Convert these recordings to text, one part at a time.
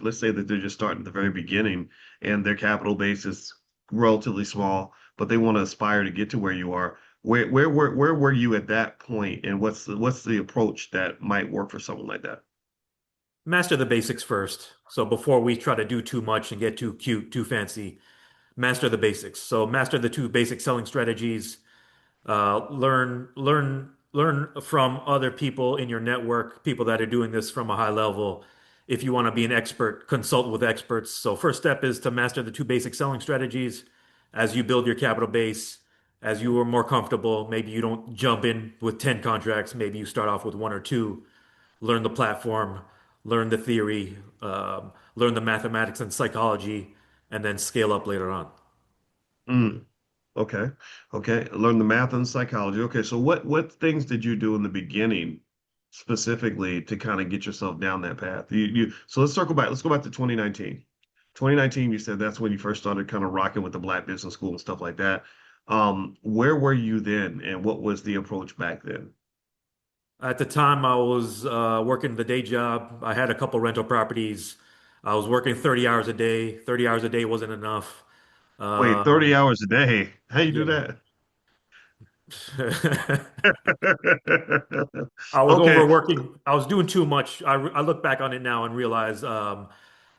let's say that they're just starting at the very beginning and their capital base is relatively small, but they want to aspire to get to where you are. Where were you at that point, and what's the approach that might work for someone like that? Master the basics first. So before we try to do too much and get too cute, too fancy, master the basics. So master the two basic selling strategies. Learn from other people in your network, people that are doing this from a high level. If you want to be an expert, consult with experts. So first step is to master the two basic selling strategies. As you build your capital base, as you are more comfortable, maybe you don't jump in with 10 contracts. Maybe you start off with one or two. Learn the platform, learn the theory, learn the mathematics and psychology, and then scale up later on. Mm, okay. Okay. Learn the math and psychology. Okay. So what things did you do in the beginning specifically to kind of get yourself down that path? So let's circle back. Let's go back to 2019. 2019, you said that's when you first started kind of rocking with the Black Business School and stuff like that. Where were you then, and what was the approach back then? At the time, I was working the day job. I had a couple rental properties. I was working 30 hours a day. 30 hours a day wasn't enough. Wait, 30 Um, hours a day. How you do yeah. that? I was Okay. overworking. I was doing too much. I look back on it now and realize I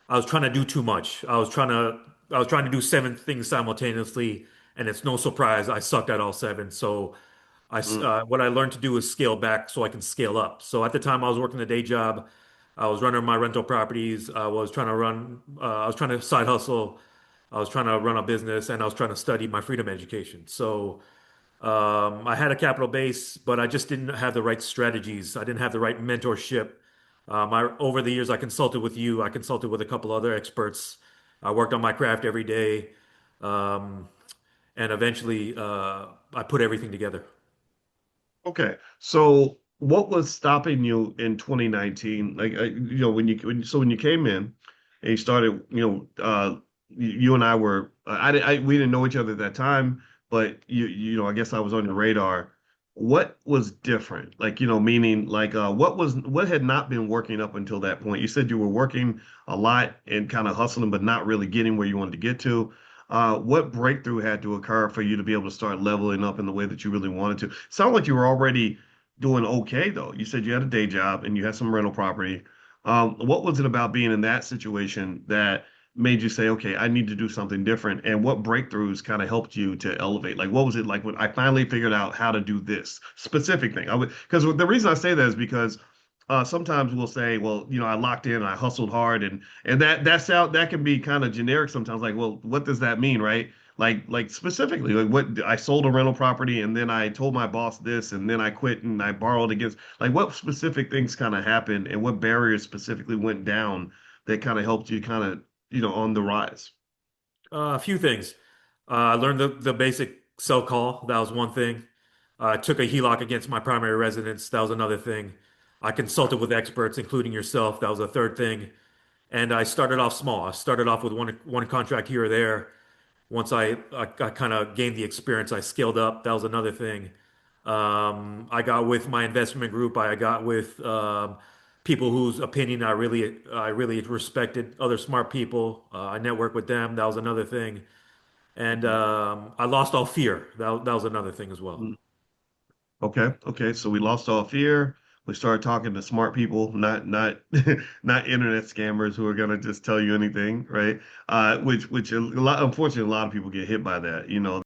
was trying to do too much. I was trying to do seven things simultaneously, and it's no surprise I sucked at all seven. So Mm, what I learned to do is scale back so I can scale up. So at the time I was working a day job, I was running my rental properties. I was trying to side hustle. I was trying to run a business, and I was trying to study my freedom education. So I had a capital base, but I just didn't have the right strategies. I didn't have the right mentorship. Over the years, I consulted with you. I consulted with a couple other experts. I worked on my craft every day, um, and eventually, I put everything together. okay. So what was stopping you in 2019? Like, when you came in and you started, you and I were, we didn't know each other at that time, but I guess I was on your radar. What was different? Like, meaning like, what had not been working up until that point? You said you were working a lot and kind of hustling, but not really getting where you wanted to get to. What breakthrough had to occur for you to be able to start leveling up in the way that you really wanted to? Sound like you were already doing okay though. You said you had a day job and you had some rental property. What was it about being in that situation that made you say, okay, I need to do something different? And what breakthroughs kind of helped you to elevate? Like, what was it like when I finally figured out how to do this specific thing? Because the reason I say that is because sometimes we'll say, well, I locked in and I hustled hard, and that can be kind of generic sometimes. Like, well, what does that mean, right? Like specifically, like what I sold a rental property and then I told my boss this and then I quit and I borrowed against, like, what specific things kind of happened and what barriers specifically went down that kind of helped you kind of, on the rise. A few things. I learned the basic cell call. That was one thing. I took a HELOC against my primary residence. That was another thing. I consulted with experts, including yourself. That was a third thing. And I started off small. I started off with one contract here or there. Once I kind of gained the experience, I scaled up. That was another thing. I got with my investment group. I got with people whose opinion I really respected. Other smart people. I networked with them. That was another thing. And I lost all fear. That was another thing as well. Mhm. Okay, okay. So we lost all fear. We started talking to smart people, not not internet scammers who are gonna just tell you anything, right? Which unfortunately a lot of people get hit by that.